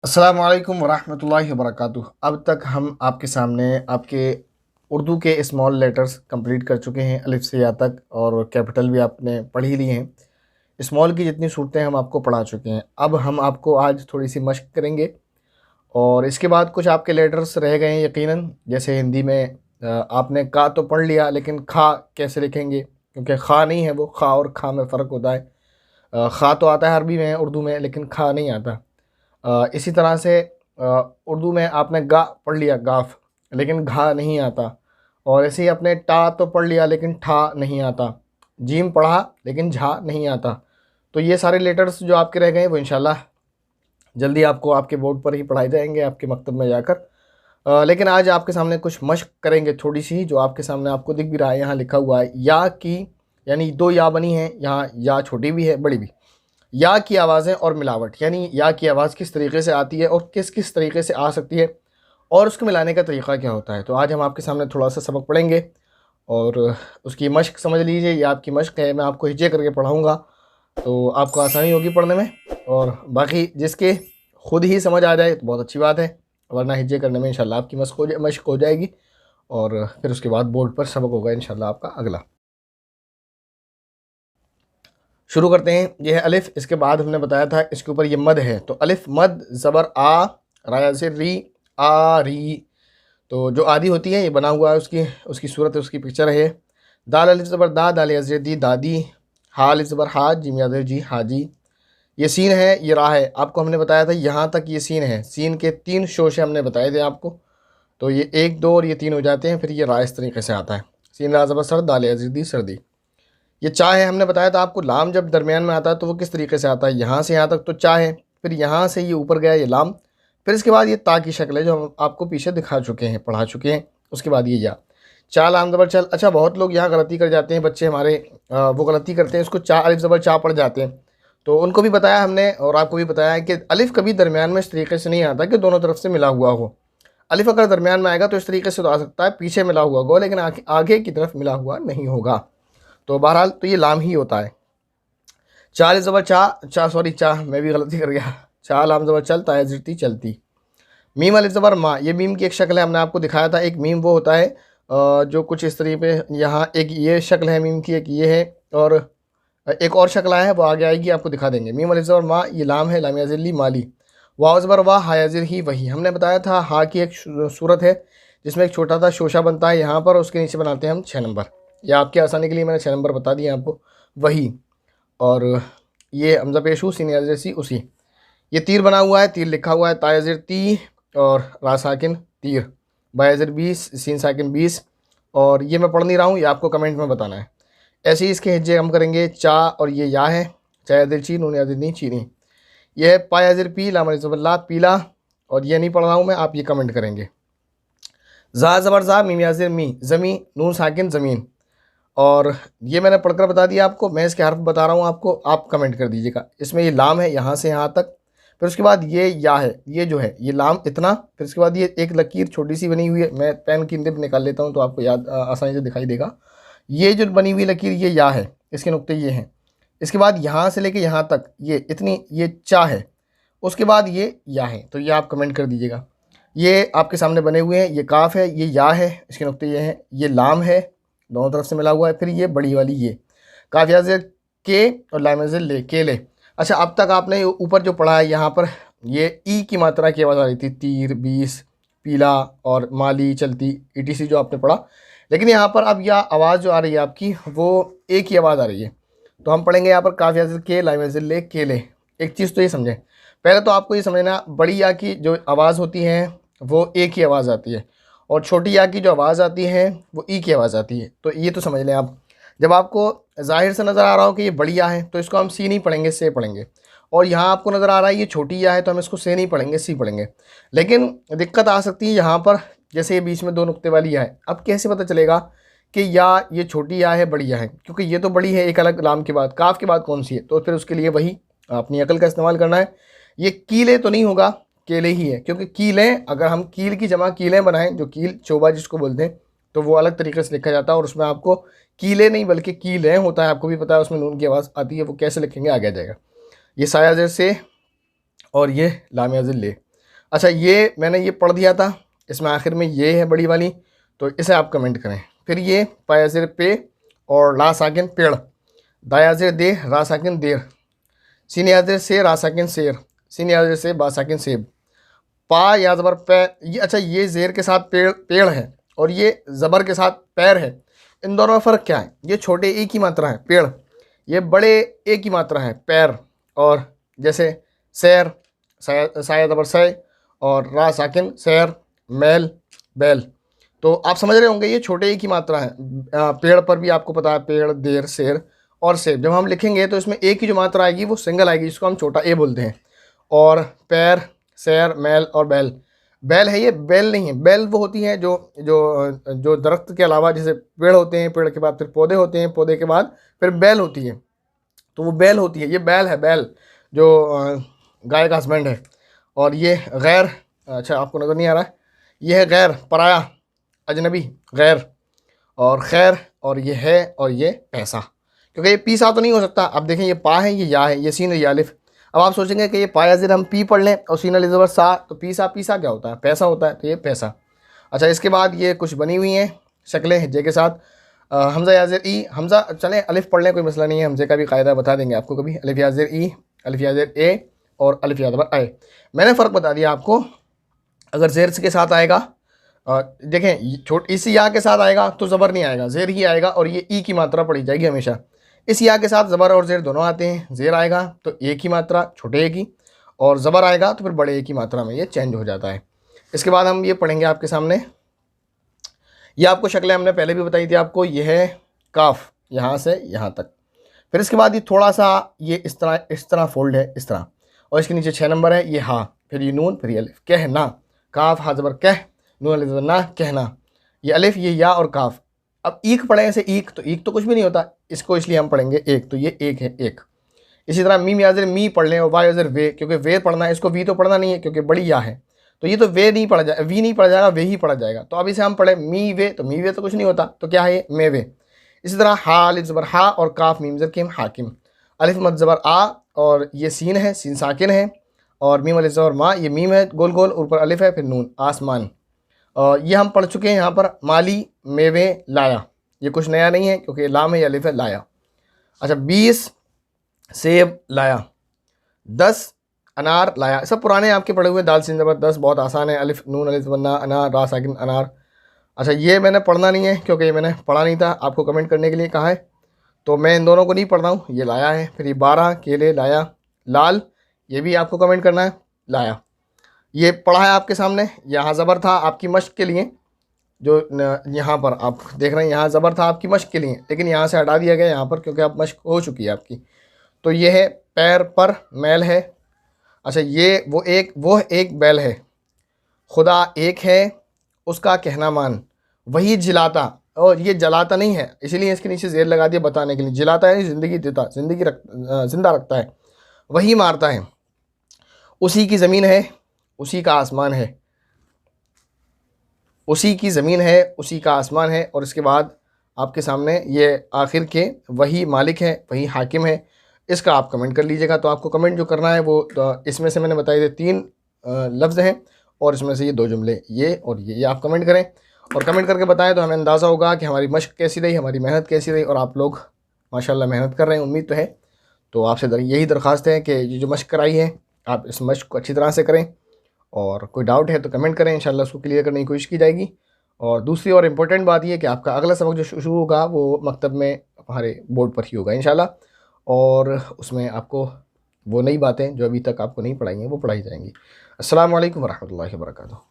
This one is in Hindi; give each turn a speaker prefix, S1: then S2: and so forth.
S1: अस्सलामु अलैकुम वरहमतुल्लाहि वबरकातुह। अब तक हम आपके सामने आपके उर्दू के स्मॉल लेटर्स कंप्लीट कर चुके हैं, अलिफ से या तक, और कैपिटल भी आपने पढ़ ही लिए हैं। स्मॉल की जितनी सूरतें हम आपको पढ़ा चुके हैं, अब हम आपको आज थोड़ी सी मश्क करेंगे। और इसके बाद कुछ आपके लेटर्स रह गए हैं यकीनन, जैसे हिंदी में आपने का तो पढ़ लिया, लेकिन खा कैसे लिखेंगे, क्योंकि खा नहीं है वो, खा और खा में फ़र्क होता है। खा तो आता है अरबी में, उर्दू में, लेकिन खा नहीं आता। इसी तरह से उर्दू में आपने गा पढ़ लिया, गाफ, लेकिन घा नहीं आता। और ऐसे ही आपने टा तो पढ़ लिया, लेकिन ठा नहीं आता। जीम पढ़ा, लेकिन झा नहीं आता। तो ये सारे लेटर्स जो आपके रह गए हैं, वो इंशाल्लाह जल्दी आपको आपके बोर्ड पर ही पढ़ाए जाएंगे, आपके मकतब में जाकर। लेकिन आज आपके सामने कुछ मश्क करेंगे थोड़ी सी, जो आपके सामने आपको दिख भी रहा है, यहाँ लिखा हुआ है या की, यानी दो या बनी है यहाँ, या छोटी भी है बड़ी भी। या की आवाज़ें और मिलावट, यानी या की आवाज़ किस तरीके से आती है और किस किस तरीके से आ सकती है, और उसको मिलाने का तरीक़ा क्या होता है। तो आज हम आपके सामने थोड़ा सा सबक पढ़ेंगे और उसकी मश्क समझ लीजिए। ये आपकी मश्क है, मैं आपको हिज्जे करके पढ़ाऊँगा, तो आपको आसानी होगी पढ़ने में। और बाकी जिसके खुद ही समझ आ जाए तो बहुत अच्छी बात है, वरना हिज्जे करने में इंशाल्लाह आपकी मश्क हो जाएगी। और फिर उसके बाद बोर्ड पर सबक होगा इंशाल्लाह आपका अगला। शुरू करते हैं। यह है अलिफ, इसके बाद हमने बताया था इसके ऊपर ये मद है, तो अलिफ मद ज़बर आ, राया से री, आ री। तो जो आदि होती है ये बना हुआ है, उसकी उसकी सूरत है, उसकी पिक्चर है। दाल अलिफ ज़बर दा, दाल अजर दी, दादी। हा अलिफ ज़बर हा, जिम यादर जी, हाजी। ये सीन है, ये रा है। आपको हमने बताया था यहाँ तक ये सीन है, सीन के 3 शोशे हमने बताए थे आपको। तो ये 1 2 और ये 3 हो जाते हैं, फिर ये रा इस तरीके से आता है। सीन रा ज़बर सर, दाल अजर दी, सर्दी। ये चा है, हमने बताया था आपको। लाम जब दरमियान में आता है तो वो किस तरीके से आता है, यहाँ से यहाँ तक तो चा है, फिर यहाँ से ये ऊपर गया ये लाम, फिर इसके बाद ये ता की शक्ल है जो हम आपको पीछे दिखा चुके हैं, पढ़ा चुके हैं। उसके बाद ये या। चा लाम ज़बर चल। अच्छा, बहुत लोग यहाँ गलती कर जाते हैं, बच्चे हमारे वो गलती करते हैं, उसको चा अलिफ ज़बर चा पढ़ जाते हैं। तो उनको भी बताया हमने, और आपको भी बताया है कि अलिफ कभी दरमियान में इस तरीके से नहीं आता कि दोनों तरफ से मिला हुआ हो। अलिफ अगर दरमियान में आएगा तो इस तरीके से तो आ सकता है, पीछे मिला हुआ होगा, लेकिन आगे की तरफ मिला हुआ नहीं होगा। तो बहरहाल तो ये लाम ही होता है। चाल ज़बर चा, चा सॉरी चा, मैं भी गलती कर गया। चा लाम ज़बर चल, ताया जिरती चलती। मीम अलिफ ज़बर माँ, ये मीम की एक शक्ल है, हमने आपको दिखाया था। एक मीम वो होता है जो कुछ इस तरीके पे, यहाँ एक ये शक्ल है मीम की, एक ये है, और एक और शक्ल है, वो आगे आएगी, आपको दिखा देंगे। मीम अलिफ ज़बर माँ, ये लाम है, लाम याजिली माली। वाव ज़बर वाह, हा याजिर ही वही। हमने बताया था हा की एक सूरत है जिसमें एक छोटा सा शोशा बनता है यहाँ पर, उसके नीचे बनाते हैं हम 6 नंबर। या आपकी आसानी के लिए मैंने 6 नंबर बता दिए आपको, वही। और ये हमजा पेशू, सीन जैसी उसी। ये तीर बना हुआ है, तीर लिखा हुआ है, तायज़िर ती और रा साकिन तीर, बायज़िर 20, सीन साकिन 20। और ये मैं पढ़ नहीं रहा हूँ, ये आपको कमेंट में बताना है। ऐसे ही इसके हिज्जे हम करेंगे। चा और ये या है, चायादिर ची, नून यादिर नी, चीनी। ये है पायाजिर पी, लाम ज़बल्ला पीला। और ये नहीं पढ़ रहा हूँ मैं, आप ये कमेंट करेंगे। जा ज़बर जा, मीम याजिर मी, ज़मी, नून साकिन ज़मीन। और ये मैंने पढ़कर बता दिया आपको, मैं इसके हर्फ बता रहा हूँ आपको, आप कमेंट कर दीजिएगा। इसमें ये लाम है यहाँ से यहाँ तक, फिर उसके बाद ये या है, ये जो है ये लाम इतना, फिर उसके बाद ये एक लकीर छोटी सी बनी हुई है, मैं पेन की निब निकाल लेता हूँ तो आपको याद आसानी से दिखाई देगा। ये जो बनी हुई लकीर ये या है, इसके नुक्ते ये हैं। इसके बाद यहाँ से लेके यहाँ तक ये इतनी, ये चा है। उसके बाद ये या है, तो ये आप कमेंट कर दीजिएगा। ये आपके सामने बने हुए हैं, ये काफ है, ये या है, इसके नुक्ते ये हैं, ये लाम है, दोनों तरफ से मिला हुआ है, फिर ये बड़ी वाली ये काफिया से के और लाम से ले, केले। अच्छा, अब तक आपने ऊपर जो पढ़ा है यहाँ पर, ये ई की मात्रा की आवाज़ आ रही थी, तीर, 20, पीला और माली, चलती, ईटीसी जो आपने पढ़ा। लेकिन यहाँ पर अब यह आवाज़ जो आ रही है आपकी, वो एक ही आवाज़ आ रही है। तो हम पढ़ेंगे यहाँ पर काफिया से के, लाम से ले, केले। एक चीज़ तो ये समझें, पहले तो आपको ये समझना, बड़ी या की जो आवाज़ होती है वो एक ही आवाज़ आती है, और छोटी या की जो आवाज़ आती है वो ई की आवाज़ आती है। तो ये तो समझ लें आप। जब आपको ज़ाहिर से नज़र आ रहा हो कि ये बड़ी या है, तो इसको हम सी नहीं पढ़ेंगे, से पढ़ेंगे। और यहाँ आपको नज़र आ रहा है ये छोटी या है, तो हम इसको से नहीं पढ़ेंगे, सी पढ़ेंगे। लेकिन दिक्कत आ सकती है यहाँ पर, जैसे ये बीच में 2 नुक्ते वाली या है। अब कैसे पता चलेगा कि या ये छोटी या है, बड़ी या है, क्योंकि ये तो बड़ी है एक अलग लाम के बाद, काफ के बाद कौन सी है, तो फिर उसके लिए वही अपनी अकल का इस्तेमाल करना है। ये कीले तो नहीं होगा, केले ही है, क्योंकि कीलें, अगर हम कील की जमा कीलें बनाएं, जो कील चोबा जिसको बोलते हैं, तो वो अलग तरीके से लिखा जाता है, और उसमें आपको कीले नहीं बल्कि कीलें होता है, आपको भी पता है, उसमें नून की आवाज़ आती है। वो कैसे लिखेंगे आगे आ जाएगा। ये साया ज़ेर से और ये लाम या ज़िर ले। अच्छा, ये मैंने ये पढ़ दिया था, इसमें आखिर में ये है बड़ी वाली, तो इसे आप कमेंट करें। फिर ये पाया ज़ेर पे और ला साकिन पेड़, दाया ज़ेर दे रा साकिन देर, सीन या ज़ेर से रा साकिन शेर, सीन या ज़ेर से बा साकिन सेब, पा या ज़बर पै। ये अच्छा, ये ज़ेर के साथ पेड़ पेड़ है और ये ज़बर के साथ पैर है, इन दोनों में फ़र्क क्या है? ये छोटे ए की मात्रा है पेड़, ये बड़े ए की मात्रा है पैर। और जैसे सैर, साया ज़बर सै, और रा साकिन सैर, मैल बैल। तो आप समझ रहे होंगे ये छोटे ए की मात्रा है। पेड़ पर भी आपको पता है पेड़, देर, शेर और सेब। जब हम लिखेंगे तो इसमें ए की जो मात्रा आएगी वो सिंगल आएगी, जिसको हम छोटा ए बोलते हैं। और पैर, सैर, मैल और बैल। बैल है ये, बैल नहीं है। बैल वो होती हैं जो जो जो दरख्त के अलावा, जैसे पेड़ होते हैं, पेड़ के बाद फिर पौधे होते हैं, पौधे के बाद फिर बैल होती है, तो वो बैल होती है। ये बैल है, बैल जो गाय का हस्बैंड है। और ये गैर, अच्छा आपको नज़र नहीं आ रहा है, ये है गैर, पराया, अजनबी, गैर। और खैर, और ये है, और ये पैसा। क्योंकि ये पी सा तो नहीं हो सकता। अब देखें, ये पा है, ये या है, ये सीन है, ये अलिफ। अब आप सोचेंगे कि ये पाया ज़ेर हम पी पढ़ लें और सीन अलिफ ज़बर सा, तो पी सा क्या होता है? पैसा होता है, तो ये पैसा। अच्छा, इसके बाद ये कुछ बनी हुई हैं शक्लें हिज्जे के साथ। हमज़ा या ज़ेर ई, हमज़ा चलें अलिफ पढ़ लें, कोई मसला नहीं है, हमज़े का भी कायदा बता देंगे आपको कभी। अलिफ या ज़ेर ई, अलिफ या ज़ेर ए और अलिफ या ज़बर आए। मैंने फ़र्क बता दिया आपको। अगर ज़ेर के साथ आएगा, देखें छोट इस या के साथ आएगा तो ज़बर नहीं आएगा, ज़ेर ही आएगा, और ये ई की मात्रा पढ़ी जाएगी हमेशा। इस या के साथ ज़बर और ज़ेर दोनों आते हैं। ज़ेर आएगा तो ए की मात्रा छोटे ए की, और ज़बर आएगा तो फिर बड़े ए की मात्रा में ये चेंज हो जाता है। इसके बाद हम ये पढ़ेंगे आपके सामने। ये आपको शक्लें हमने पहले भी बताई थी आपको। ये है काफ, यहाँ से यहाँ तक। फिर इसके बाद ये थोड़ा सा ये इस तरह फोल्ड है, इस तरह, और इसके नीचे 6 नंबर है। ये हा, फिर ये नून, फिर ये अलिफ। कहना, काफ हा ज़बर कह, नून अलिफ ज़बर ना, कहना। ये अलिफ, ये या और काफ। अब ईक पढ़े ऐसे, ईक तो कुछ भी नहीं होता, इसको इसलिए हम पढ़ेंगे एक, तो ये एक है, एक। इसी तरह मीम या ज़ेर मी पढ़ लें, और वाई या ज़ेर वे, क्योंकि वे पढ़ना है, इसको वी तो पढ़ना नहीं है क्योंकि बड़ी या है, तो ये तो वे नहीं पढ़ा जाएगा, वी नहीं पढ़ा जाएगा, वे ही पढ़ा जाएगा। तो अब इसे हम पढ़े मी वे, तो मी वे तो कुछ नहीं होता, तो क्या है ये? मे वे। इसी तरह हा अलिफ ज़बर हा, और काफ मीम ज़ेर किम, हाकिम। अलिफ मद ज़बर आ, और ये सीन है, सीन साकिन है। और मीम अलिफ ज़बर मा, ये मीम है गोल गोल, ऊपर अलिफ है, फिर नून, आसमान। और ये हम पढ़ चुके हैं यहाँ पर। माली, मेवे, लाया, ये कुछ नया नहीं है क्योंकि लाम है, अलिफ है, लाया। अच्छा, 20 सेब लाया, 10 अनार लाया। सब पुराने आपके पढ़े हुए। दाल सीन ज़बर 10 बहुत आसान है। अलिफ नून अलिफ वन्ना, अनार रा साकिन अनार। अच्छा, ये मैंने पढ़ना नहीं है क्योंकि ये मैंने पढ़ा नहीं था, आपको कमेंट करने के लिए कहा है, तो मैं इन दोनों को नहीं पढ़ रहा हूँ। ये लाया है। फिर ये 12 केले लाया, लाल, ये भी आपको कमेंट करना है, लाया। ये पढ़ा है आपके सामने। यहाँ ज़बर था आपकी मश्क के लिए, जो यहाँ पर आप देख रहे हैं, यहाँ ज़बर था आपकी मश्क के लिए, लेकिन यहाँ से हटा दिया गया यहाँ पर क्योंकि अब मश्क हो चुकी है आपकी। तो ये है पैर पर मैल है। अच्छा, ये वो एक बैल है। खुदा एक है, उसका कहना मान, वही जिलाता, और ये जलाता नहीं है, इसीलिए इसके नीचे ज़ेर लगा दिया बताने के लिए। जिलाता है ज़िंदगी देता, ज़िंदा रखता है। वही मारता है, उसी की ज़मीन है, उसी का आसमान है। उसी की ज़मीन है, उसी का आसमान है। और इसके बाद आपके सामने ये आखिर के, वही मालिक है, वही हाकिम है। इसका आप कमेंट कर लीजिएगा। तो आपको कमेंट जो करना है वो, तो इसमें से मैंने बताए थे 3 लफ्ज़ हैं, और इसमें से ये 2 जुमले, ये और ये आप कमेंट करें। और कमेंट करके बताएं तो हमें अंदाज़ा होगा कि हमारी मशक कैसी रही, हमारी मेहनत कैसी रही। और आप लोग माशाल्लाह मेहनत कर रहे हैं, उम्मीद तो है। तो आपसे यही दरख्वास्त है कि ये जो मशक कराई है, आप इस मशक को अच्छी तरह से करें। और कोई डाउट है तो कमेंट करें, इंशाल्लाह उसको क्लियर करने की कोशिश की जाएगी। और दूसरी और इम्पोर्टेंट बात यह है कि आपका अगला सबक जो शुरू होगा वो मकतब में हमारे बोर्ड पर ही होगा इंशाल्लाह। और उसमें आपको वो नई बातें जो अभी तक आपको नहीं पढ़ाई हैं वो पढ़ाई जाएंगी। अस्सलामु अलैकुम वरहमतुल्लाहि वबरकातुहू।